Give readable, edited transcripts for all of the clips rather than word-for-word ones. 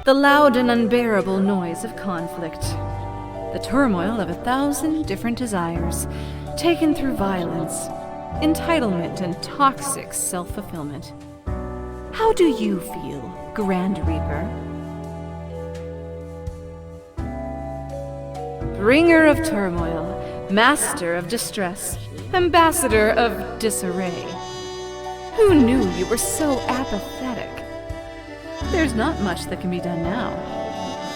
the loud and unbearable noise of conflict, the turmoil of 1,000 different desires, taken through violence, entitlement, and toxic self-fulfillment. How do you feel, Grand Reaper? Bringer of turmoil, master of distress, ambassador of disarray. Who knew you were so apathetic? There's not much that can be done now.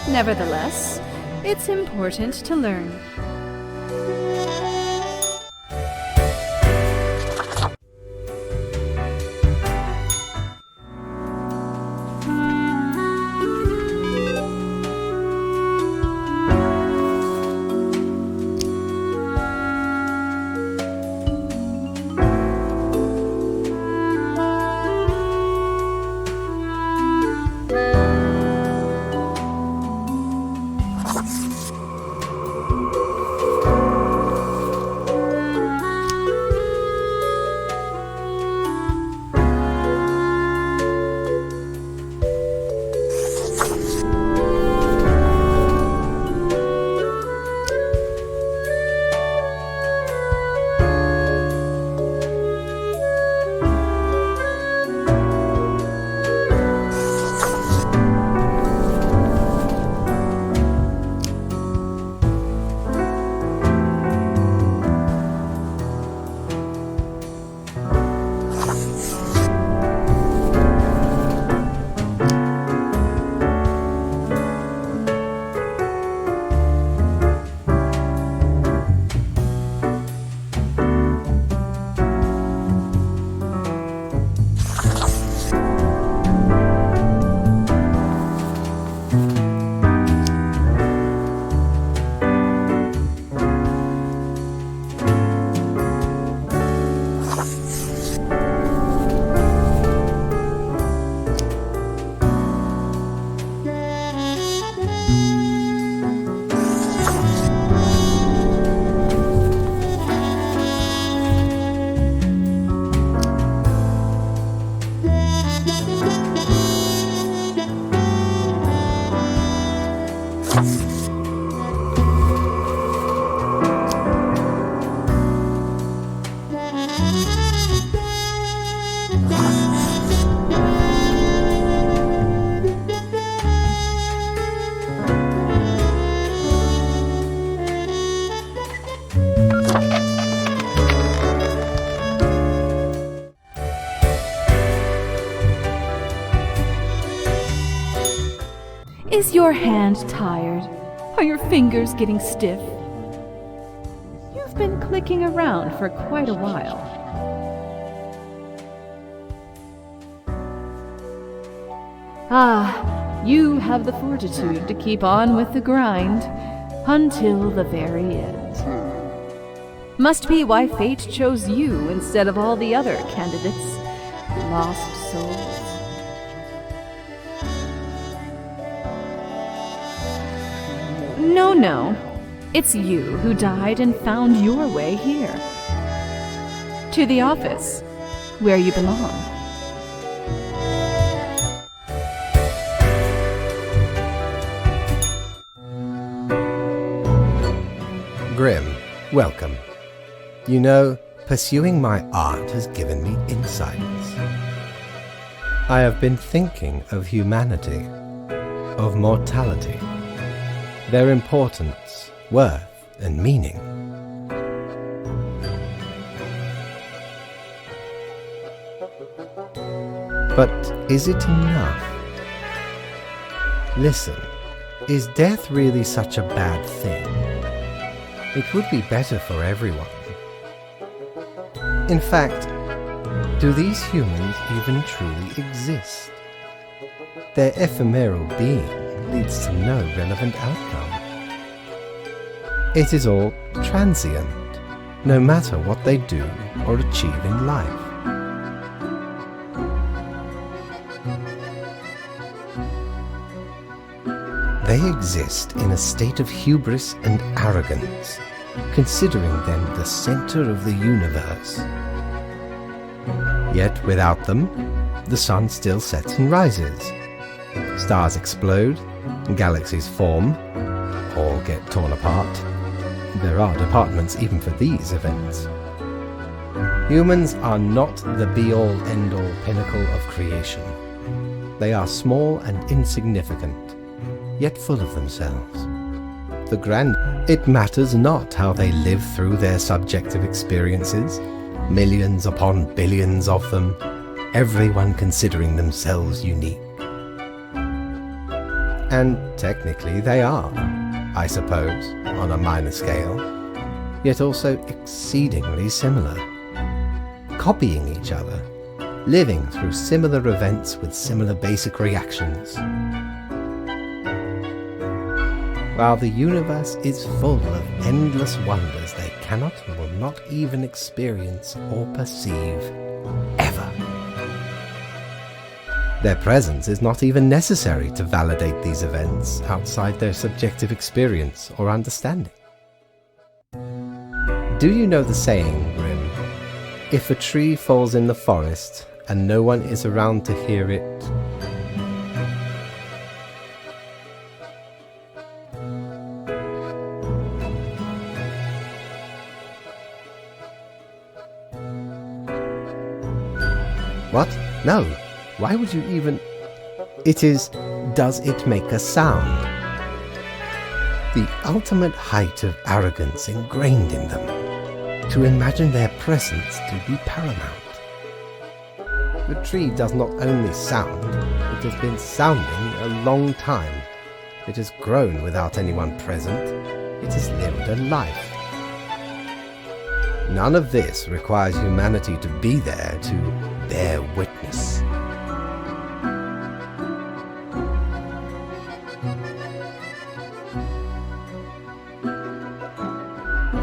Nevertheless, it's important to learn. Is your hand tired? Are your fingers getting stiff? You've been clicking around for quite a while. You have the fortitude to keep on with the grind until the very end. Must be why fate chose you instead of all the other candidates. Lost souls. No. It's you who died and found your way here. To the office, where you belong. Grim, welcome. You know, pursuing my art has given me insights. I have been thinking of humanity, of mortality, their importance, worth, and meaning. But is it enough? Listen, is death really such a bad thing? It would be better for everyone. In fact, do these humans even truly exist? Their ephemeral being leads to no relevant outcome. It is all transient, no matter what they do or achieve in life. They exist in a state of hubris and arrogance, considering them the center of the universe. Yet without them, the sun still sets and rises. Stars explode, galaxies form, or get torn apart. There are departments even for these events. Humans are not the be-all, end-all pinnacle of creation. They are small and insignificant, yet full of themselves. It matters not how they live through their subjective experiences, millions upon billions of them, everyone considering themselves unique. And technically they are, I suppose, on a minor scale, yet also exceedingly similar, copying each other, living through similar events with similar basic reactions. While the universe is full of endless wonders they cannot and will not even experience or perceive, ever. Their presence is not even necessary to validate these events outside their subjective experience or understanding. Do you know the saying, Grimm? If a tree falls in the forest and no one is around to hear it, what? No. Why would you even... It is, does it make a sound? The ultimate height of arrogance ingrained in them, to imagine their presence to be paramount. The tree does not only sound, it has been sounding a long time. It has grown without anyone present. It has lived a life. None of this requires humanity to be there to bear witness.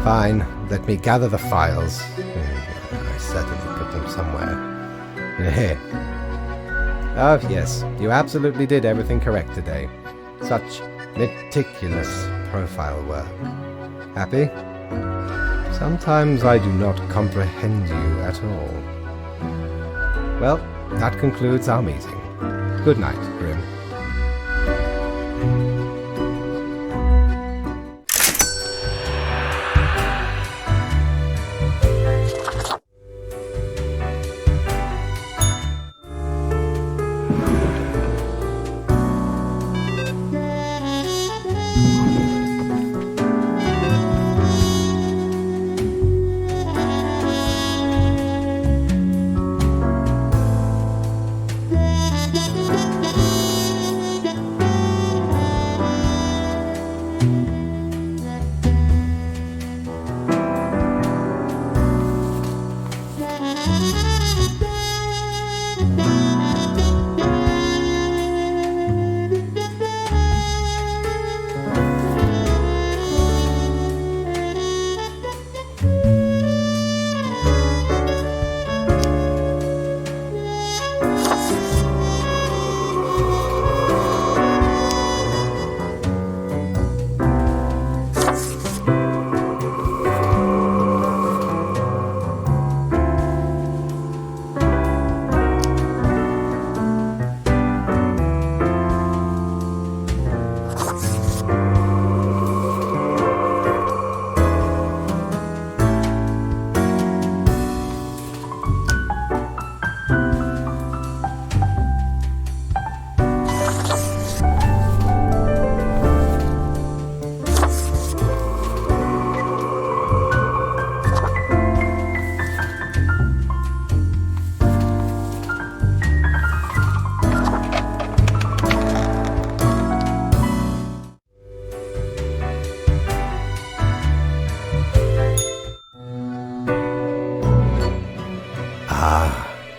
Fine, let me gather the files. I certainly put them somewhere. Here. Oh yes, you absolutely did everything correct today. Such meticulous profile work. Happy? Sometimes I do not comprehend you at all. Well, that concludes our meeting. Good night, Grimm.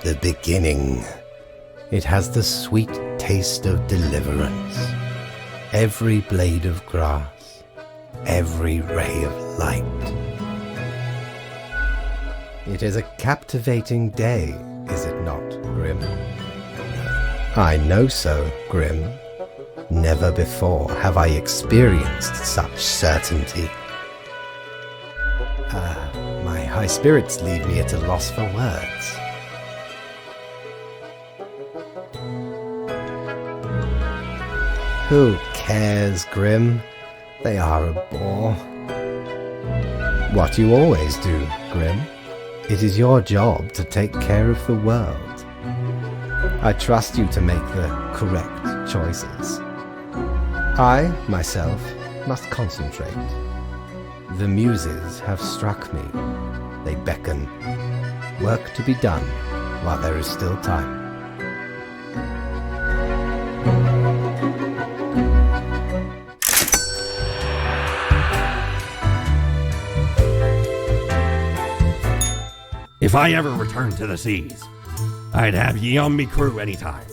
The beginning. It has the sweet taste of deliverance. Every blade of grass, every ray of light. It is a captivating day, is it not, Grimm? I know so, Grimm. Never before have I experienced such certainty. My high spirits leave me at a loss for words. Who cares, Grim? They are a bore. What you always do, Grim. It is your job to take care of the world. I trust you to make the correct choices. I, myself, must concentrate. The muses have struck me. They beckon. Work to be done while there is still time. If I ever return to the seas, I'd have ye on me crew anytime.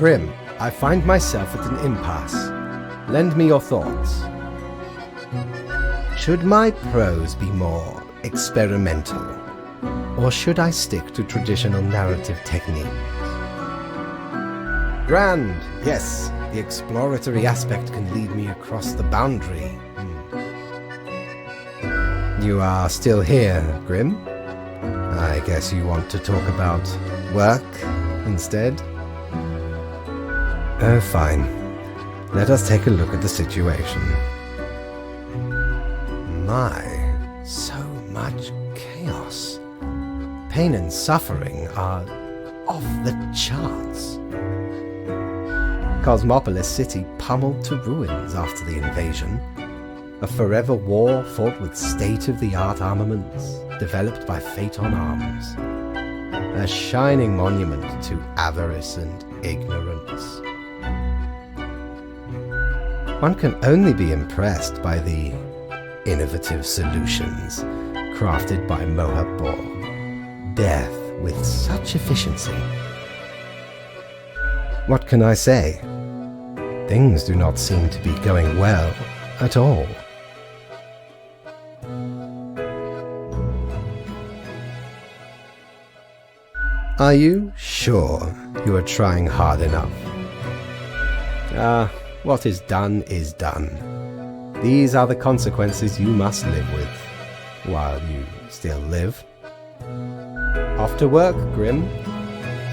Grim, I find myself at an impasse. Lend me your thoughts. Should my prose be more experimental, or should I stick to traditional narrative techniques? Grand, yes, the exploratory aspect can lead me across the boundary. You are still here, Grim? I guess you want to talk about work instead? Oh, fine. Let us take a look at the situation. My, so much chaos. Pain and suffering are off the charts. Cosmopolis City pummeled to ruins after the invasion. A forever war fought with state-of-the-art armaments developed by Phaeton Arms. A shining monument to avarice and ignorance. One can only be impressed by the innovative solutions crafted by Mohapor. Death with such efficiency. What can I say? Things do not seem to be going well at all. Are you sure you are trying hard enough? What is done is done. These are the consequences you must live with, while you still live. Off to work, Grim.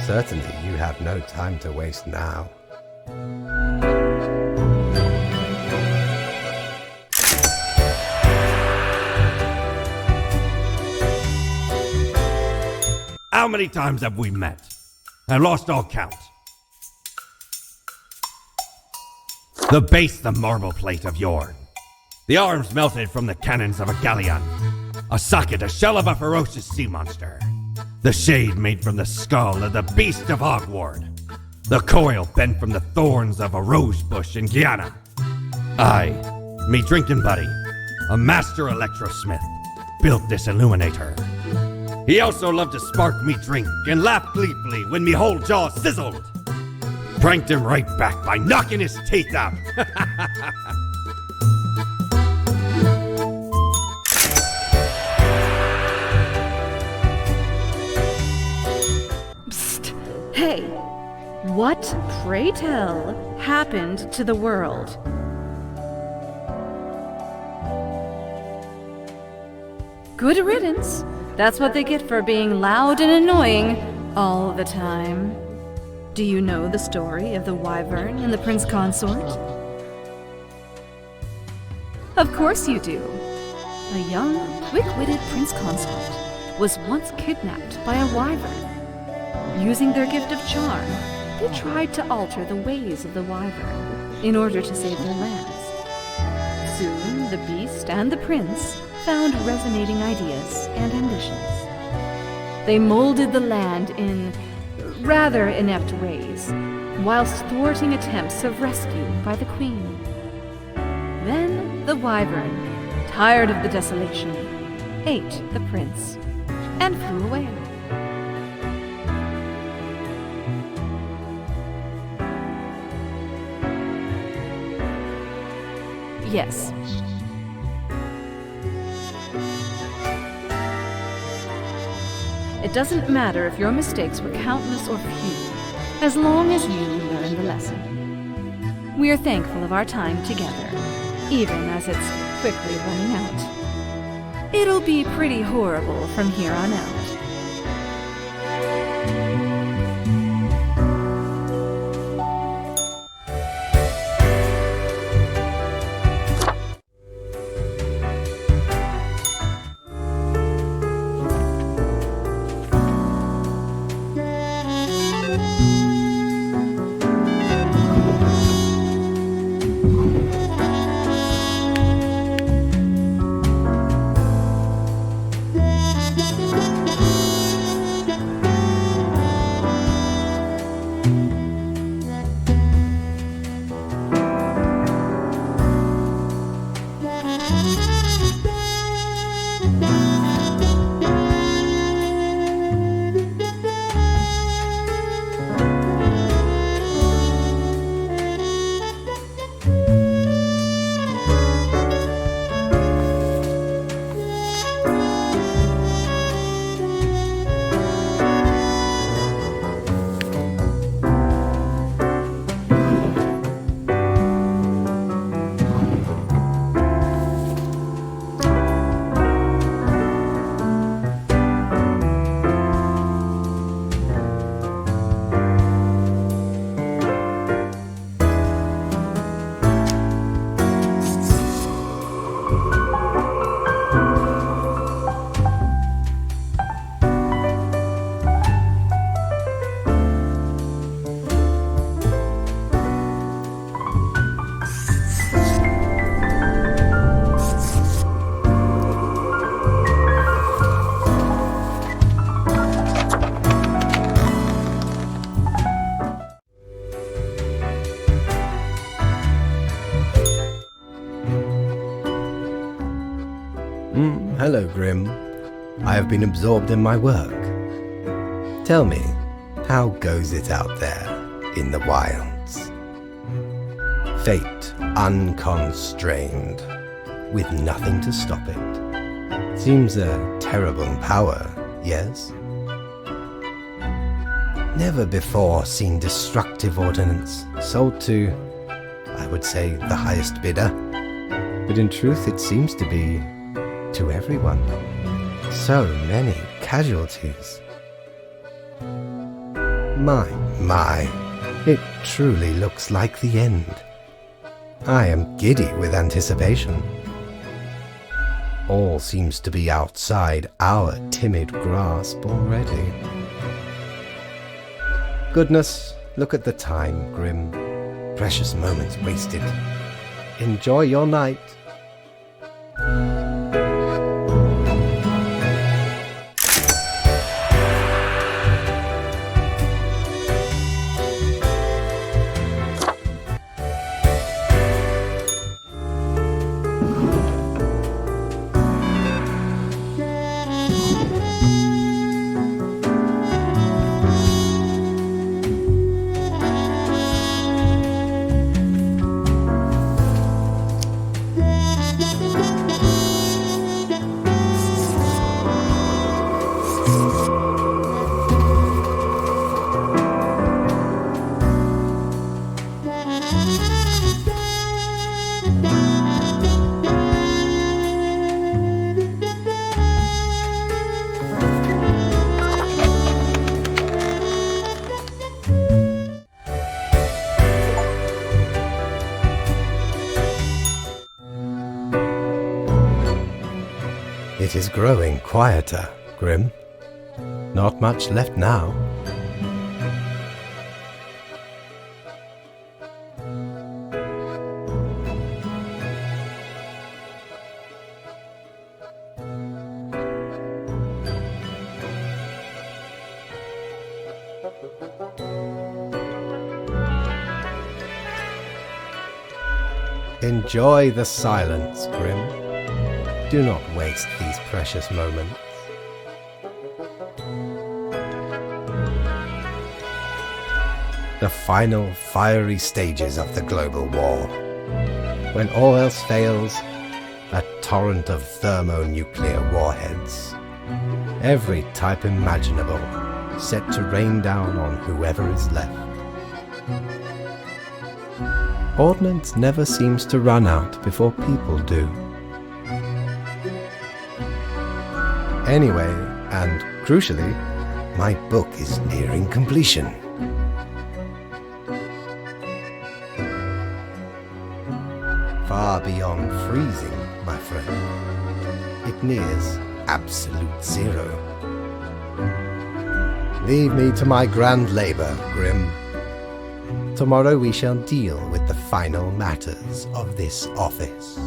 Certainly you have no time to waste now. How many times have we met? I've lost all count. The base, the marble plate of yore. The arms melted from the cannons of a galleon. A socket, a shell of a ferocious sea monster. The shade made from the skull of the beast of Hogward. The coil bent from the thorns of a rose bush in Guyana. I, me drinking buddy, a master electrosmith, built this illuminator. He also loved to spark me drink and laugh gleefully when me whole jaw sizzled. Pranked him right back by knocking his teeth out. Psst! Hey! What, pray tell, happened to the world? Good riddance. That's what they get for being loud and annoying all the time. Do you know the story of the wyvern and the prince consort? Of course you do. A young, quick-witted prince consort was once kidnapped by a wyvern. Using their gift of charm, they tried to alter the ways of the wyvern in order to save their lands. Soon, the beast and the prince found resonating ideas and ambitions. They molded the land in rather inept ways, whilst thwarting attempts of rescue by the queen. Then the wyvern, tired of the desolation, ate the prince and flew away. Yes. It doesn't matter if your mistakes were countless or few, as long as you learn the lesson. We are thankful of our time together, even as it's quickly running out. It'll be pretty horrible from here on out. Hello, Grim. I have been absorbed in my work. Tell me, how goes it out there in the wilds? Fate unconstrained, with nothing to stop it. Seems a terrible power, yes? Never before seen destructive ordnance sold to, I would say, the highest bidder. But in truth it seems to be to everyone. So many casualties. My, it truly looks like the end. I am giddy with anticipation. All seems to be outside our timid grasp already. Goodness, look at the time, Grim. Precious moments wasted. Enjoy your night. It is growing quieter, Grim. Not much left now. Enjoy the silence, Grim. Do not waste these precious moments. The final fiery stages of the global war. When all else fails, a torrent of thermonuclear warheads. Every type imaginable set to rain down on whoever is left. Ordnance never seems to run out before people do. Anyway, and crucially, my book is nearing completion. Far beyond freezing, my friend. It nears absolute zero. Leave me to my grand labor, Grim. Tomorrow we shall deal with the final matters of this office.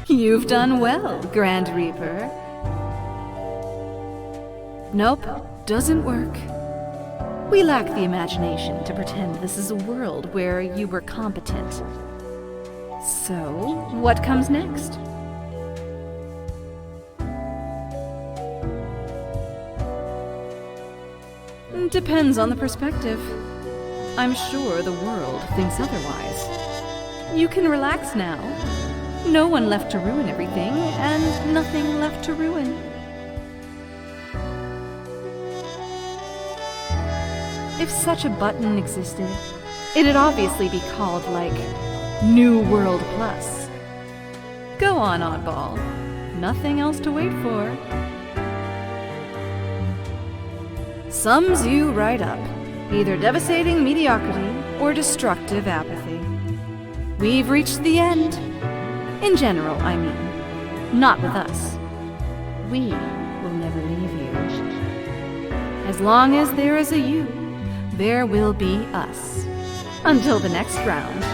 You've done well, Grand Reaper. Nope, doesn't work. We lack the imagination to pretend this is a world where you were competent. So, what comes next? Depends on the perspective. I'm sure the world thinks otherwise. You can relax now. No one left to ruin everything, and nothing left to ruin. If such a button existed, it'd obviously be called, like, New World Plus. Go on, oddball. Nothing else to wait for. Sums you right up. Either devastating mediocrity or destructive apathy. We've reached the end. In general, I mean. Not with us. We will never leave you. As long as there is a you, there will be us. Until the next round.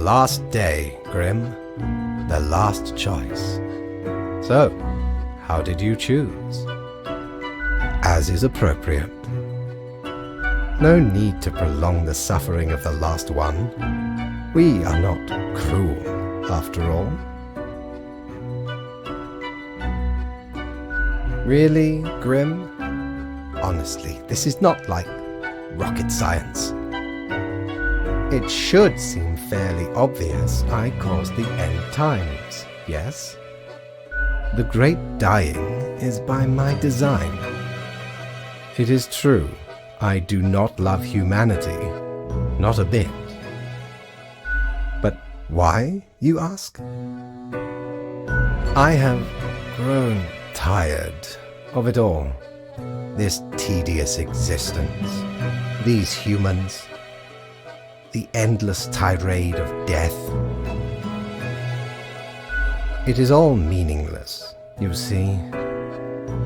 last day, Grim. The last choice. So, how did you choose? As is appropriate. No need to prolong the suffering of the last one. We are not cruel, after all. Really, Grim? Honestly, this is not like rocket science. It should seem fairly obvious I caused the end times, yes? The great dying is by my design. It is true, I do not love humanity, not a bit. But why, you ask? I have grown tired of it all. This tedious existence, these humans, the endless tirade of death. It is all meaningless, you see.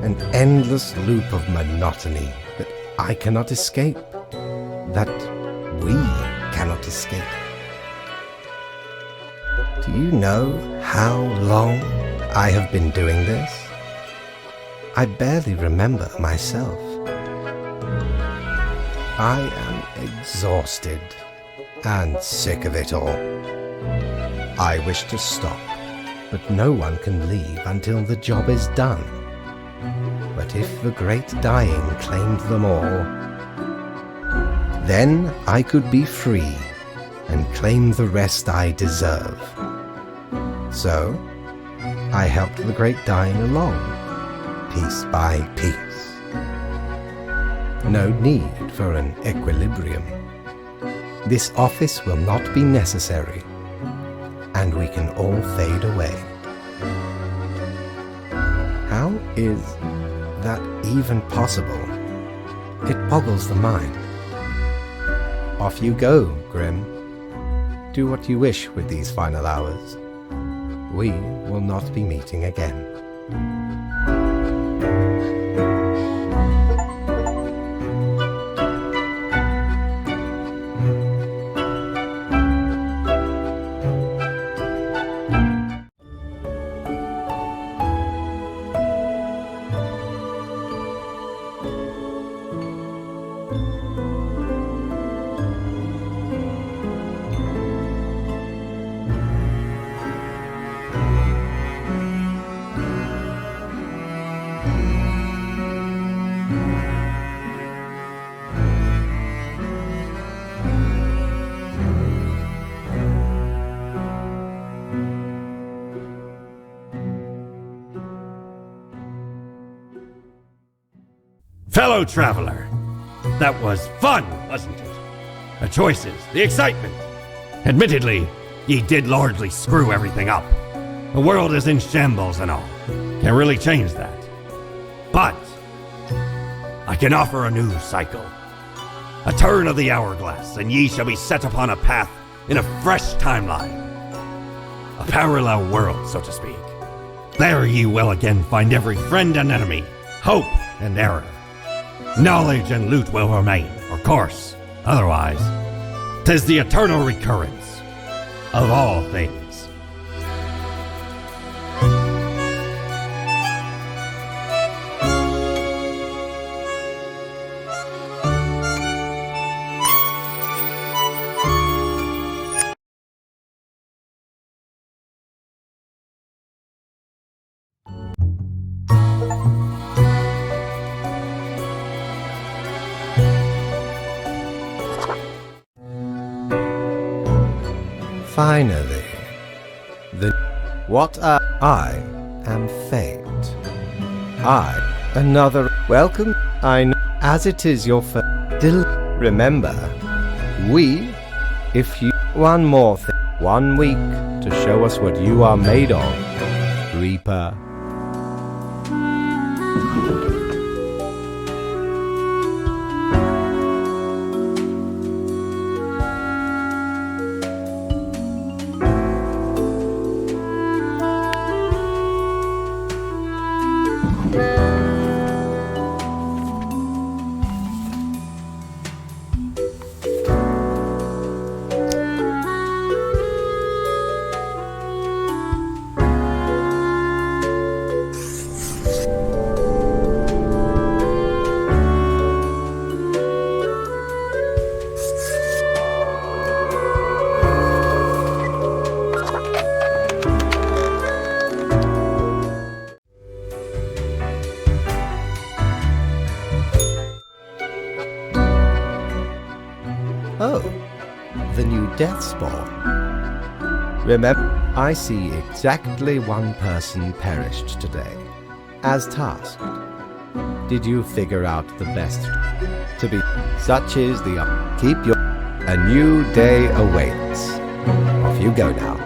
An endless loop of monotony that I cannot escape, that we cannot escape. Do you know how long I have been doing this? I barely remember myself. I am exhausted and sick of it all. I wish to stop, but no one can leave until the job is done. But if the great dying claimed them all, then I could be free and claim the rest I deserve. So, I helped the great dying along, piece by piece. No need for an equilibrium. This office will not be necessary, and we can all fade away. How is that even possible? It boggles the mind. Off you go, Grim. Do what you wish with these final hours. We will not be meeting again. Fellow traveler, that was fun, wasn't it? The choices, the excitement. Admittedly, ye did largely screw everything up. The world is in shambles and all. Can't really change that. But I can offer a new cycle. A turn of the hourglass, and ye shall be set upon a path in a fresh timeline. A parallel world, so to speak. There ye will again find every friend and enemy, hope and error. Knowledge and loot will remain, of course. Otherwise, 'tis the eternal recurrence of all things. Finally, I am fate. Another welcome. I know, as it is your first. Remember, if you one more thing, 1 week to show us what you are made of, Reaper. Oh, the new death spawn. Remember, I see exactly one person perished today, as tasked. Did you figure out the best to be? Such is the keep your. A new day awaits. Off you go now.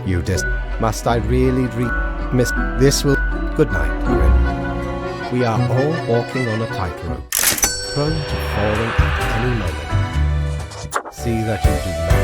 You just must I really miss this will good night, Grim. We are all walking on a tightrope, prone to falling at any moment. See that you do not.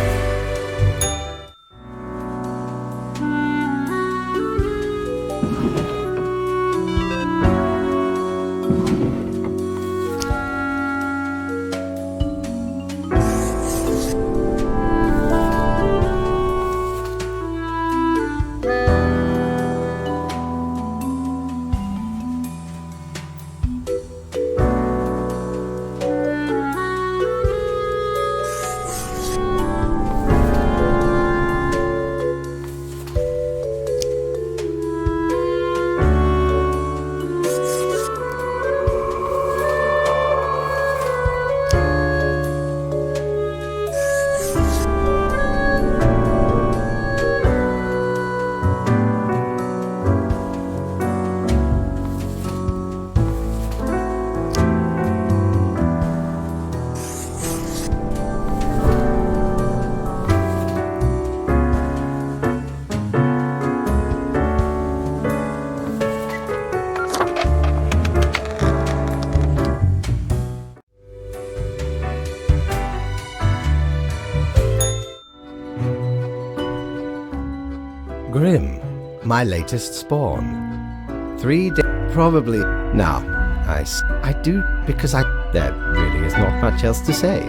Grim, my latest spawn. 3 days, probably. Now, I do because there really is not much else to say.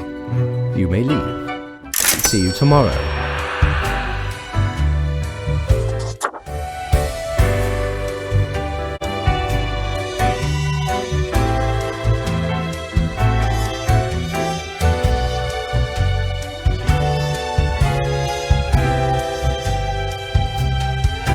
You may leave. See you tomorrow.